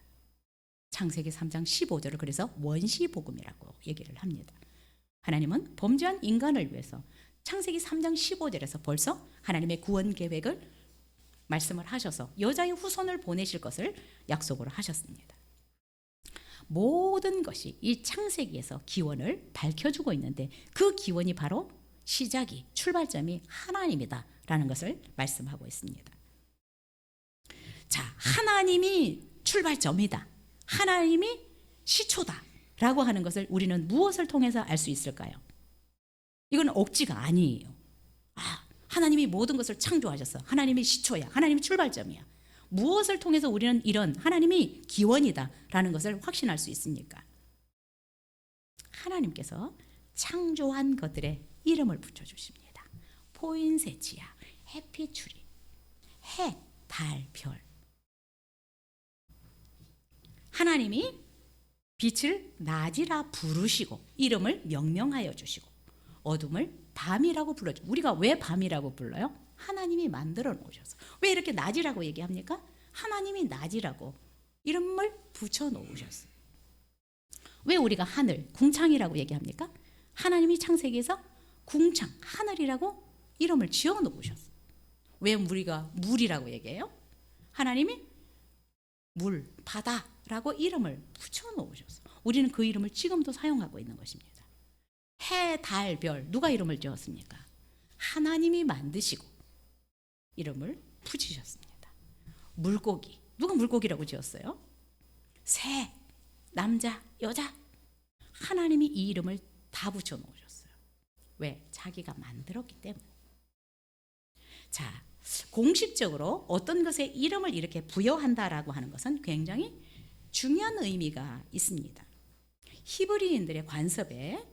창세기 3장 15절을 그래서 원시복음이라고 얘기를 합니다. 하나님은 범죄한 인간을 위해서 창세기 3장 15절에서 벌써 하나님의 구원 계획을 말씀을 하셔서 여자의 후손을 보내실 것을 약속을 하셨습니다. 모든 것이 이 창세기에서 기원을 밝혀주고 있는데 그 기원이 바로 시작이, 출발점이 하나님이다라는 것을 말씀하고 있습니다. 자, 하나님이 출발점이다, 하나님이 시초다라고 하는 것을 우리는 무엇을 통해서 알 수 있을까요? 이건 억지가 아니에요. 하나님이 모든 것을 창조하셨어, 하나님이 시초야, 하나님이 출발점이야. 무엇을 통해서 우리는 이런 하나님이 기원이다라는 것을 확신할 수 있습니까? 하나님께서 창조한 것들의 이름을 붙여주십니다. 포인세치야, 해피추리, 해, 달, 별. 하나님이 빛을 낮이라 부르시고 이름을 명명하여 주시고 어둠을 밤이라고 불러주고. 우리가 왜 밤이라고 불러요? 하나님이 만들어 놓으셔서. 왜 이렇게 낮이라고 얘기합니까? 하나님이 낮이라고 이름을 붙여 놓으셨어요. 왜 우리가 하늘, 궁창이라고 얘기합니까? 하나님이 창세기에서 궁창, 하늘이라고 이름을 지어 놓으셨어요. 왜 우리가 물이라고 얘기해요? 하나님이 물, 바다라고 이름을 붙여 놓으셨어요. 우리는 그 이름을 지금도 사용하고 있는 것입니다. 해, 달, 별, 누가 이름을 지었습니까? 하나님이 만드시고 이름을 붙이셨습니다. 물고기, 누가 물고기라고 지었어요? 새, 남자, 여자. 하나님이 이 이름을 다 붙여 놓으셨어요. 왜? 자기가 만들었기 때문에. 자, 공식적으로 어떤 것에 이름을 이렇게 부여한다라고 하는 것은 굉장히 중요한 의미가 있습니다. 히브리인들의 관습에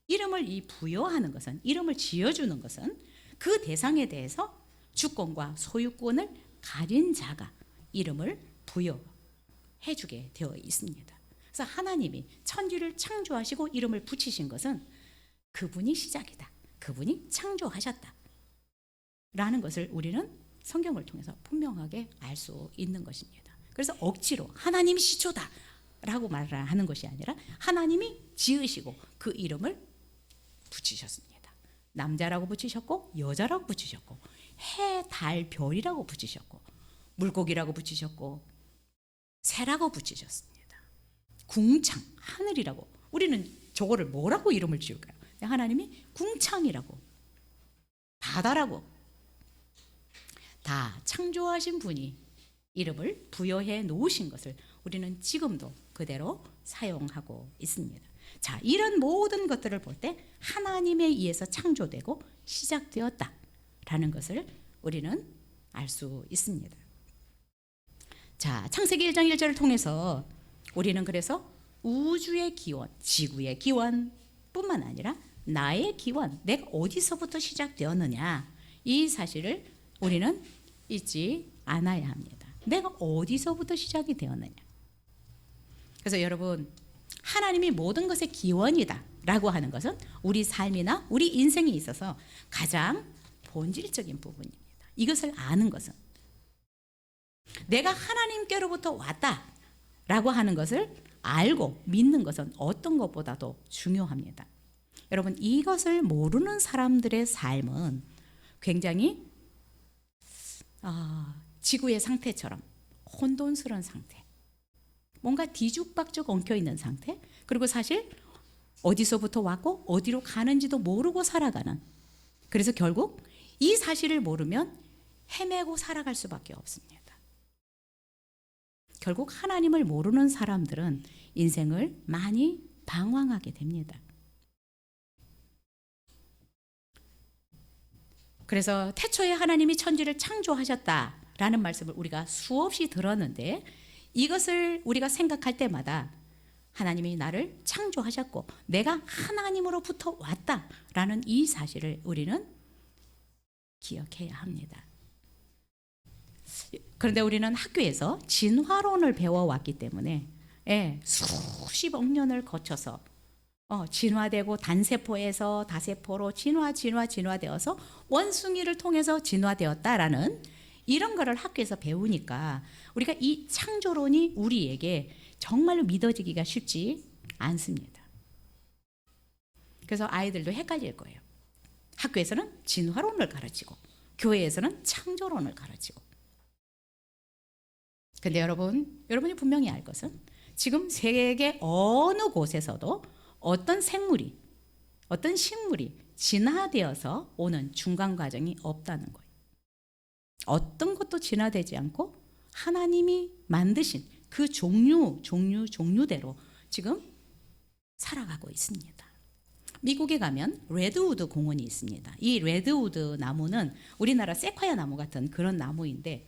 이름을 이 부여하는 것은, 이름을 지어주는 것은 그 대상에 대해서 주권과 소유권을 가진 자가 이름을 부여해주게 되어 있습니다. 그래서 하나님이 천지를 창조하시고 이름을 붙이신 것은 그분이 시작이다, 그분이 창조하셨다 라는 것을 우리는 성경을 통해서 분명하게 알 수 있는 것입니다. 그래서 억지로 하나님이 시초다 라고 말을 하는 것이 아니라 하나님이 지으시고 그 이름을 붙이셨습니다. 남자라고 붙이셨고 여자라고 붙이셨고 해, 달, 별이라고 붙이셨고 물고기라고 붙이셨고 새라고 붙이셨습니다. 궁창, 하늘이라고. 우리는 저거를 뭐라고 이름을 지을까요? 하나님이 궁창이라고, 바다라고 다 창조하신 분이 이름을 부여해 놓으신 것을 우리는 지금도 그대로 사용하고 있습니다. 자, 이런 모든 것들을 볼 때 하나님에 의해서 창조되고 시작되었다라는 것을 우리는 알 수 있습니다. 자, 창세기 1장 1절을 통해서 우리는 그래서 우주의 기원, 지구의 기원 뿐만 아니라 나의 기원, 내가 어디서부터 시작되었느냐, 이 사실을 우리는 잊지 않아야 합니다. 내가 어디서부터 시작이 되었느냐. 그래서 여러분, 하나님이 모든 것의 기원이다 라고 하는 것은 우리 삶이나 우리 인생에 있어서 가장 본질적인 부분입니다. 이것을 아는 것은, 내가 하나님께로부터 왔다 라고 하는 것을 알고 믿는 것은 어떤 것보다도 중요합니다. 여러분, 이것을 모르는 사람들의 삶은 굉장히 지구의 상태처럼 혼돈스러운 상태, 뭔가 뒤죽박죽 엉켜있는 상태, 그리고 사실 어디서부터 왔고 어디로 가는지도 모르고 살아가는, 그래서 결국 이 사실을 모르면 헤매고 살아갈 수밖에 없습니다. 결국 하나님을 모르는 사람들은 인생을 많이 방황하게 됩니다. 그래서 태초에 하나님이 천지를 창조하셨다라는 말씀을 우리가 수없이 들었는데, 이것을 우리가 생각할 때마다 하나님이 나를 창조하셨고 내가 하나님으로부터 왔다라는 이 사실을 우리는 기억해야 합니다. 그런데 우리는 학교에서 진화론을 배워왔기 때문에 수십억 년을 거쳐서 진화되고 단세포에서 다세포로 진화되어서 원숭이를 통해서 진화되었다라는 이런 거를 학교에서 배우니까 우리가 이 창조론이 우리에게 정말로 믿어지기가 쉽지 않습니다. 그래서 아이들도 헷갈릴 거예요. 학교에서는 진화론을 가르치고 교회에서는 창조론을 가르치고. 근데 여러분이 분명히 알 것은 지금 세계 어느 곳에서도 어떤 생물이, 어떤 식물이 진화되어서 오는 중간 과정이 없다는 거예요. 어떤 것도 진화되지 않고 하나님이 만드신 그 종류대로 지금 살아가고 있습니다. 미국에 가면 레드우드 공원이 있습니다. 이 레드우드 나무는 우리나라 세콰이아 나무 같은 그런 나무인데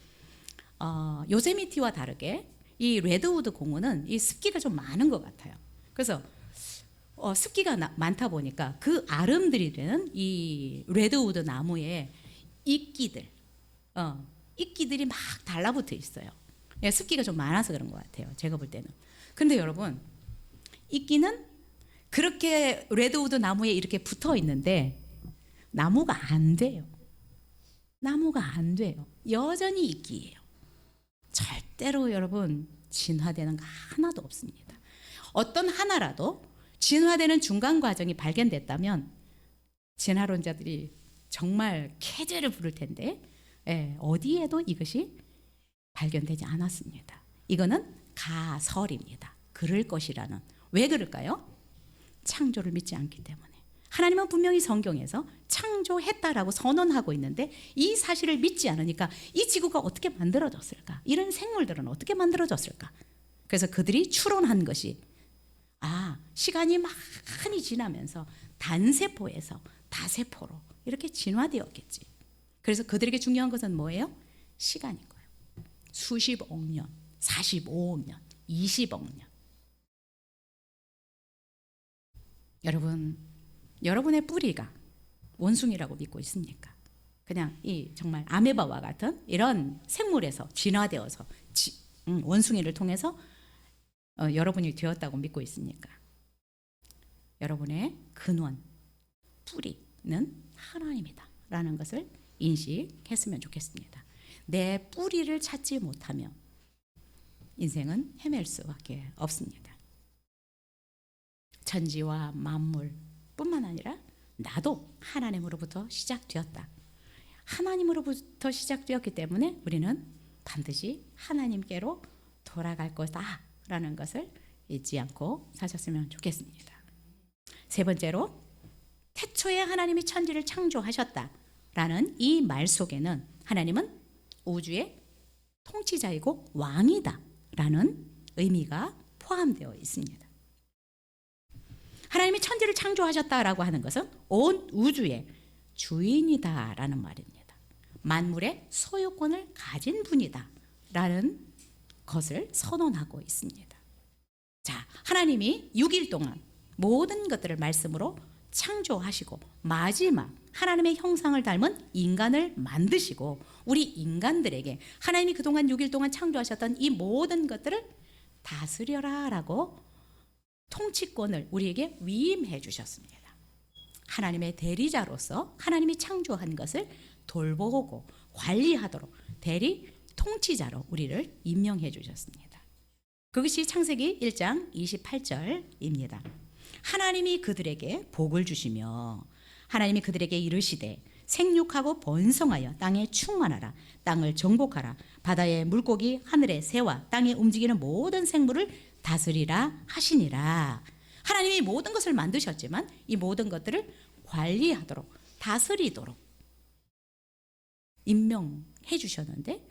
요세미티와 다르게 이 레드우드 공원은 이 습기가 좀 많은 것 같아요. 그래서 습기가 많다 보니까 그 아름드리 되는 이 레드우드 나무에 이끼들이 막 달라붙어 있어요. 습기가 좀 많아서 그런 것 같아요, 제가 볼 때는. 근데 여러분, 이끼는 그렇게 레드우드 나무에 이렇게 붙어 있는데 나무가 안 돼요. 여전히 이끼예요. 절대로 여러분 진화되는 거 하나도 없습니다. 어떤 하나라도 진화되는 중간 과정이 발견됐다면 진화론자들이 정말 쾌재를 부를 텐데 어디에도 이것이 발견되지 않았습니다. 이거는 가설입니다. 그럴 것이라는. 왜 그럴까요? 창조를 믿지 않기 때문에. 하나님은 분명히 성경에서 창조했다라고 선언하고 있는데 이 사실을 믿지 않으니까 이 지구가 어떻게 만들어졌을까? 이런 생물들은 어떻게 만들어졌을까? 그래서 그들이 추론한 것이 시간이 많이 지나면서 단세포에서 다세포로 이렇게 진화되었겠지. 그래서 그들에게 중요한 것은 뭐예요? 시간인 거예요. 수십억 년, 45억 년, 20억 년. 여러분, 여러분의 뿌리가 원숭이라고 믿고 있습니까? 그냥 이 정말 아메바와 같은 이런 생물에서 진화되어서 원숭이를 통해서 여러분이 되었다고 믿고 있습니까? 여러분의 근원, 뿌리는 하나님이다 라는 것을 인식했으면 좋겠습니다. 내 뿌리를 찾지 못하면 인생은 헤맬 수밖에 없습니다. 천지와 만물 뿐만 아니라 나도 하나님으로부터 시작되었다. 하나님으로부터 시작되었기 때문에 우리는 반드시 하나님께로 돌아갈 거다 라는 것을 잊지 않고 사셨으면 좋겠습니다. 세 번째로, 태초에 하나님이 천지를 창조하셨다 라는 이 말 속에는 하나님은 우주의 통치자이고 왕이다 라는 의미가 포함되어 있습니다. 하나님이 천지를 창조하셨다라고 하는 것은 온 우주의 주인이다 라는 말입니다. 만물의 소유권을 가진 분이다 라는 것을 선언하고 있습니다. 자, 하나님이 6일 동안 모든 것들을 말씀으로 창조하시고 마지막 하나님의 형상을 닮은 인간을 만드시고 우리 인간들에게 하나님이 그동안 6일 동안 창조하셨던 이 모든 것들을 다스려라 라고 통치권을 우리에게 위임해 주셨습니다. 하나님의 대리자로서 하나님이 창조한 것을 돌보고 관리하도록 대리 통치자로 우리를 임명해 주셨습니다. 그것이 창세기 1장 28절입니다. 하나님이 그들에게 복을 주시며 하나님이 그들에게 이르시되 생육하고 번성하여 땅에 충만하라. 땅을 정복하라. 바다의 물고기, 하늘의 새와 땅에 움직이는 모든 생물을 다스리라 하시니라. 하나님이 모든 것을 만드셨지만 이 모든 것들을 관리하도록 다스리도록 임명해 주셨는데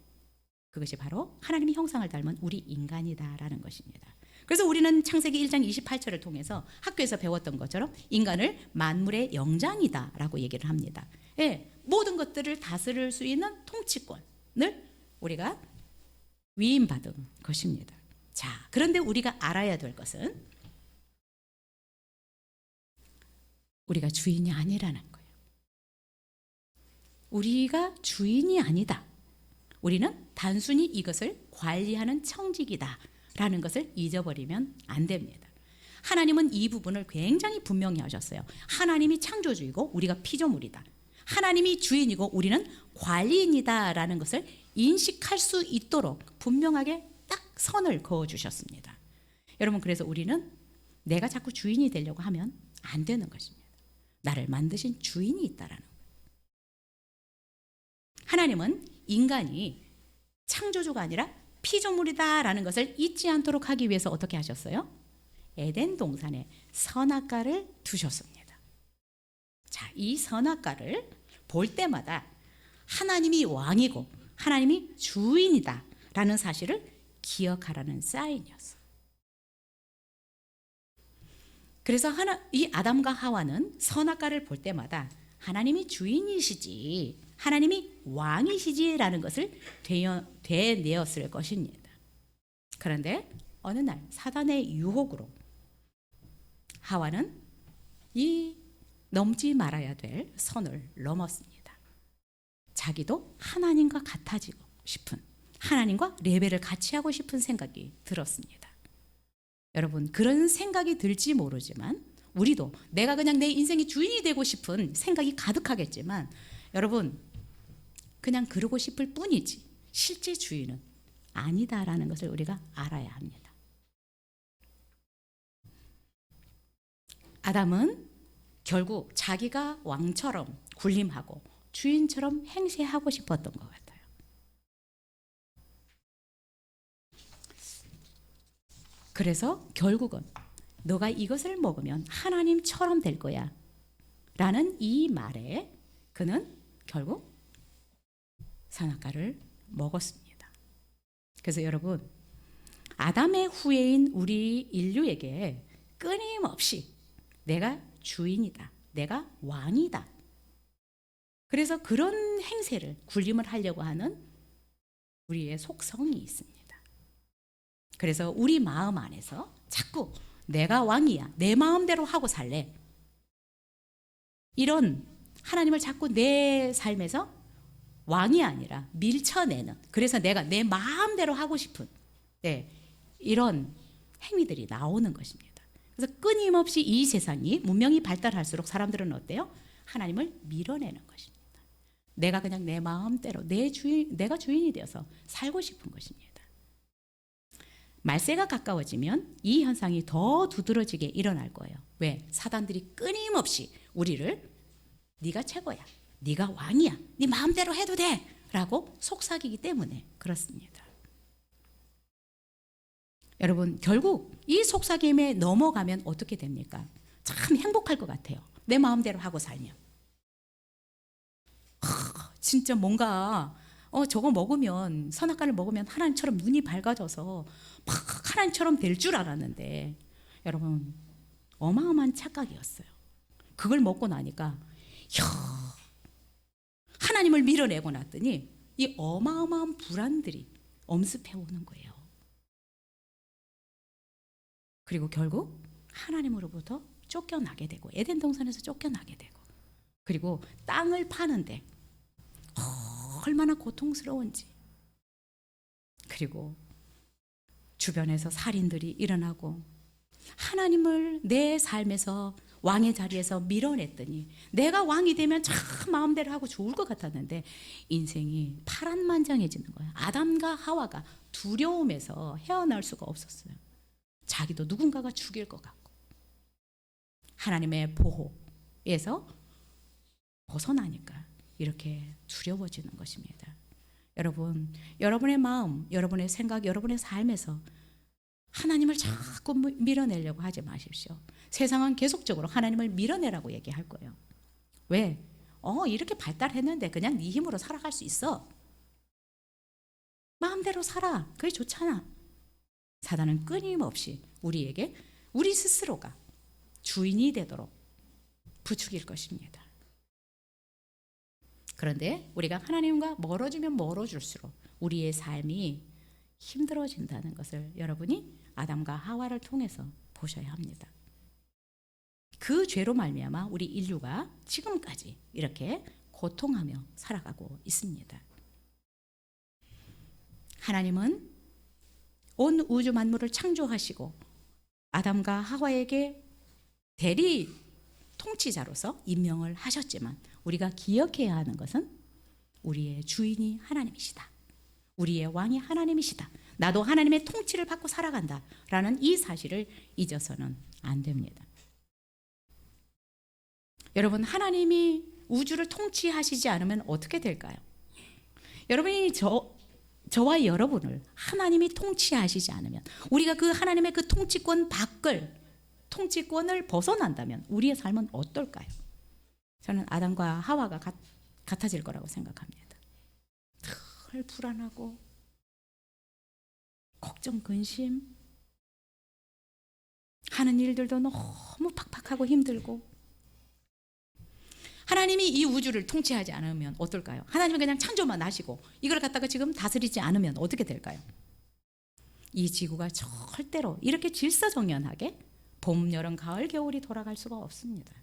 그것이 바로 하나님의 형상을 닮은 우리 인간이다라는 것입니다. 그래서 우리는 창세기 1장 28절을 통해서 학교에서 배웠던 것처럼 인간을 만물의 영장이다라고 얘기를 합니다. 예, 모든 것들을 다스릴 수 있는 통치권을 우리가 위임받은 것입니다. 자, 그런데 우리가 알아야 될 것은 우리가 주인이 아니라는 거예요. 우리가 주인이 아니다. 우리는 단순히 이것을 관리하는 청직이다 라는 것을 잊어버리면 안 됩니다. 하나님은 이 부분을 굉장히 분명히 하셨어요. 하나님이 창조주이고 우리가 피조물이다. 하나님이 주인이고 우리는 관리인이다 라는 것을 인식할 수 있도록 분명하게 딱 선을 그어주셨습니다. 여러분, 그래서 우리는 내가 자꾸 주인이 되려고 하면 안 되는 것입니다. 나를 만드신 주인이 있다라는 거예요. 하나님은 인간이 창조주가 아니라 피조물이다라는 것을 잊지 않도록 하기 위해서 어떻게 하셨어요? 에덴 동산에 선악과를 두셨습니다. 자, 이 선악과를 볼 때마다 하나님이 왕이고 하나님이 주인이다라는 사실을 기억하라는 사인이었어요. 그래서 이 아담과 하와는 선악과를 볼 때마다 하나님이 주인이시지 하나님이 왕이시지라는 것을 되뇌었을 것입니다. 그런데 어느 날 사단의 유혹으로 하와는 이 넘지 말아야 될 선을 넘었습니다. 자기도 하나님과 같아지고 싶은, 하나님과 레벨을 같이 하고 싶은 생각이 들었습니다. 여러분, 그런 생각이 들지 모르지만 우리도 내가 그냥 내 인생의 주인이 되고 싶은 생각이 가득하겠지만 여러분, 그냥 그러고 싶을 뿐이지 실제 주인은 아니다라는 것을 우리가 알아야 합니다. 아담은 결국 자기가 왕처럼 군림하고 주인처럼 행세하고 싶었던 것 같아요. 그래서 결국은 너가 이것을 먹으면 하나님처럼 될 거야 라는 이 말에 그는 결국 선악과를 먹었습니다. 그래서 여러분, 아담의 후예인 우리 인류에게 끊임없이 내가 주인이다, 내가 왕이다, 그래서 그런 행세를, 군림을 하려고 하는 우리의 속성이 있습니다. 그래서 우리 마음 안에서 자꾸 내가 왕이야, 내 마음대로 하고 살래, 이런 하나님을 자꾸 내 삶에서 왕이 아니라 밀쳐내는, 그래서 내가 내 마음대로 하고 싶은 이런 행위들이 나오는 것입니다. 그래서 끊임없이 이 세상이 문명이 발달할수록 사람들은 어때요? 하나님을 밀어내는 것입니다. 내가 그냥 내 마음대로 내가 주인이 되어서 살고 싶은 것입니다. 말세가 가까워지면 이 현상이 더 두드러지게 일어날 거예요. 왜? 사단들이 끊임없이 우리를 네가 최고야, 네가 왕이야, 네 마음대로 해도 돼 라고 속삭이기 때문에 그렇습니다. 여러분, 결국 이 속삭임에 넘어가면 어떻게 됩니까? 참 행복할 것 같아요. 내 마음대로 하고 살면. 진짜 뭔가 저거 먹으면, 선악과를 먹으면 하나님처럼 눈이 밝아져서 막 하나님처럼 될 줄 알았는데, 여러분, 어마어마한 착각이었어요. 그걸 먹고 나니까 하나님을 밀어내고 났더니 이 어마어마한 불안들이 엄습해 오는 거예요. 그리고 결국 하나님으로부터 쫓겨나게 되고, 에덴 동산에서 쫓겨나게 되고, 그리고 땅을 파는데 얼마나 고통스러운지, 그리고 주변에서 살인들이 일어나고, 하나님을 내 삶에서 왕의 자리에서 밀어냈더니 내가 왕이 되면 참 마음대로 하고 좋을 것 같았는데 인생이 파란만장해지는 거예요. 아담과 하와가 두려움에서 헤어날 수가 없었어요. 자기도 누군가가 죽일 것 같고, 하나님의 보호에서 벗어나니까 이렇게 두려워지는 것입니다. 여러분, 여러분의 마음, 여러분의 생각, 여러분의 삶에서 하나님을 자꾸 밀어내려고 하지 마십시오. 세상은 계속적으로 하나님을 밀어내라고 얘기할 거예요. 왜? 이렇게 발달했는데 그냥 네 힘으로 살아갈 수 있어. 마음대로 살아. 그게 좋잖아. 사단은 끊임없이 우리에게 우리 스스로가 주인이 되도록 부추길 것입니다. 그런데 우리가 하나님과 멀어지면 멀어질수록 우리의 삶이 힘들어진다는 것을 여러분이 아담과 하와를 통해서 보셔야 합니다. 그 죄로 말미암아 우리 인류가 지금까지 이렇게 고통하며 살아가고 있습니다. 하나님은 온 우주 만물을 창조하시고 아담과 하와에게 대리 통치자로서 임명을 하셨지만, 우리가 기억해야 하는 것은 우리의 주인이 하나님이시다, 우리의 왕이 하나님이시다, 나도 하나님의 통치를 받고 살아간다 라는 이 사실을 잊어서는 안 됩니다. 여러분, 하나님이 우주를 통치하시지 않으면 어떻게 될까요? 여러분이 저와 여러분을 하나님이 통치하시지 않으면, 우리가 그 하나님의 그 통치권을 벗어난다면 우리의 삶은 어떨까요? 저는 아담과 하와가 같아질 거라고 생각합니다. 늘 불안하고 걱정, 근심, 하는 일들도 너무 팍팍하고 힘들고. 하나님이 이 우주를 통치하지 않으면 어떨까요? 하나님은 그냥 창조만 하시고 이걸 갖다가 지금 다스리지 않으면 어떻게 될까요? 이 지구가 절대로 이렇게 질서정연하게 봄, 여름, 가을, 겨울이 돌아갈 수가 없습니다.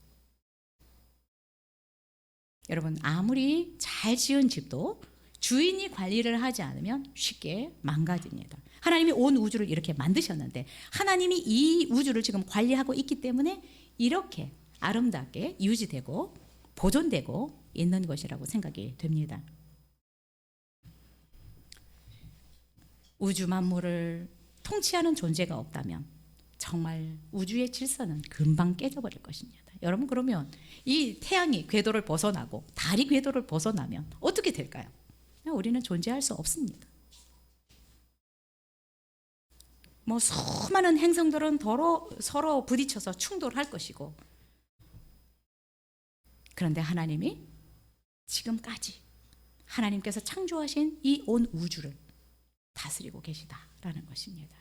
여러분, 아무리 잘 지은 집도 주인이 관리를 하지 않으면 쉽게 망가집니다. 하나님이 온 우주를 이렇게 만드셨는데 하나님이 이 우주를 지금 관리하고 있기 때문에 이렇게 아름답게 유지되고 보존되고 있는 것이라고 생각이 됩니다. 우주 만물을 통치하는 존재가 없다면 정말 우주의 질서는 금방 깨져버릴 것입니다. 여러분, 그러면 이 태양이 궤도를 벗어나고 달이 궤도를 벗어나면 어떻게 될까요? 우리는 존재할 수 없습니다. 수많은 행성들은 서로 부딪혀서 충돌할 것이고, 그런데 하나님이 지금까지 하나님께서 창조하신 이 온 우주를 다스리고 계시다라는 것입니다.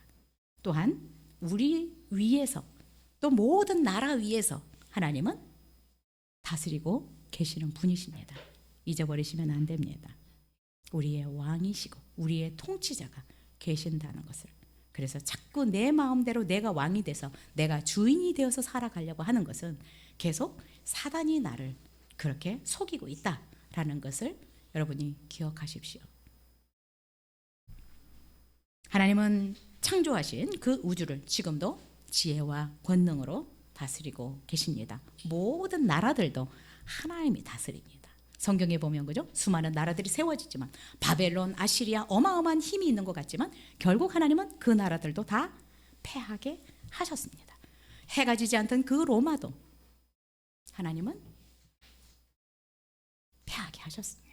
또한 우리 위에서 또 모든 나라 위에서 하나님은 다스리고 계시는 분이십니다. 잊어버리시면 안 됩니다. 우리의 왕이시고 우리의 통치자가 계신다는 것을. 그래서 자꾸 내 마음대로 내가 왕이 돼서 내가 주인이 되어서 살아가려고 하는 것은 계속 사단이 나를 그렇게 속이고 있다라는 것을 여러분이 기억하십시오. 하나님은 창조하신 그 우주를 지금도 지혜와 권능으로 다스리고 계십니다. 모든 나라들도 하나님이 다스립니다. 성경에 보면 그죠? 수많은 나라들이 세워지지만 바벨론, 아시리아 어마어마한 힘이 있는 것 같지만 결국 하나님은 그 나라들도 다 패하게 하셨습니다. 해가 지지 않던 그 로마도 하나님은 패하게 하셨습니다.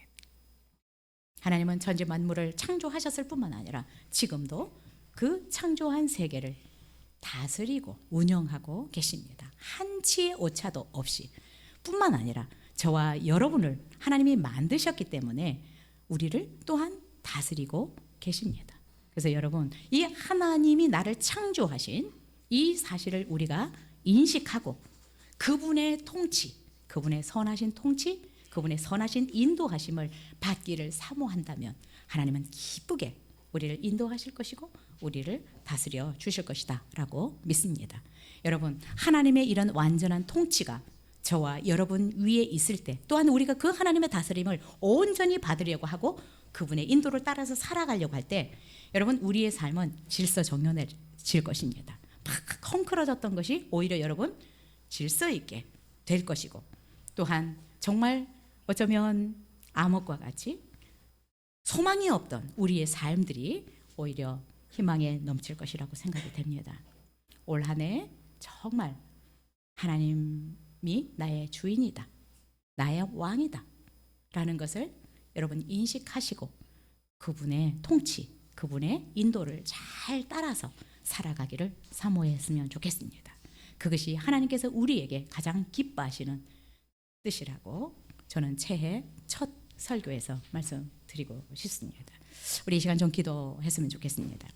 하나님은 천지 만물을 창조하셨을 뿐만 아니라 지금도 그 창조한 세계를 다스리고 운영하고 계십니다. 한치의 오차도 없이. 뿐만 아니라 저와 여러분을 하나님이 만드셨기 때문에 우리를 또한 다스리고 계십니다. 그래서 여러분, 이 하나님이 나를 창조하신 이 사실을 우리가 인식하고 그분의 통치, 그분의 선하신 통치, 그분의 선하신 인도하심을 받기를 사모한다면 하나님은 기쁘게 우리를 인도하실 것이고 우리를 다스려 주실 것이다 라고 믿습니다. 여러분, 하나님의 이런 완전한 통치가 저와 여러분 위에 있을 때 또한 우리가 그 하나님의 다스림을 온전히 받으려고 하고 그분의 인도를 따라서 살아가려고 할 때 여러분, 우리의 삶은 질서정연해질 것입니다. 막 헝클어졌던 것이 오히려 여러분 질서 있게 될 것이고, 또한 정말 어쩌면 암흑과 같이 소망이 없던 우리의 삶들이 오히려 희망에 넘칠 것이라고 생각이 됩니다. 올 한 해 정말 하나님이 나의 주인이다, 나의 왕이다 라는 것을 여러분 인식하시고 그분의 통치, 그분의 인도를 잘 따라서 살아가기를 사모했으면 좋겠습니다. 그것이 하나님께서 우리에게 가장 기뻐하시는 뜻이라고 저는 새해 첫 설교에서 말씀드리고 싶습니다. 우리 이 시간 좀 기도했으면 좋겠습니다.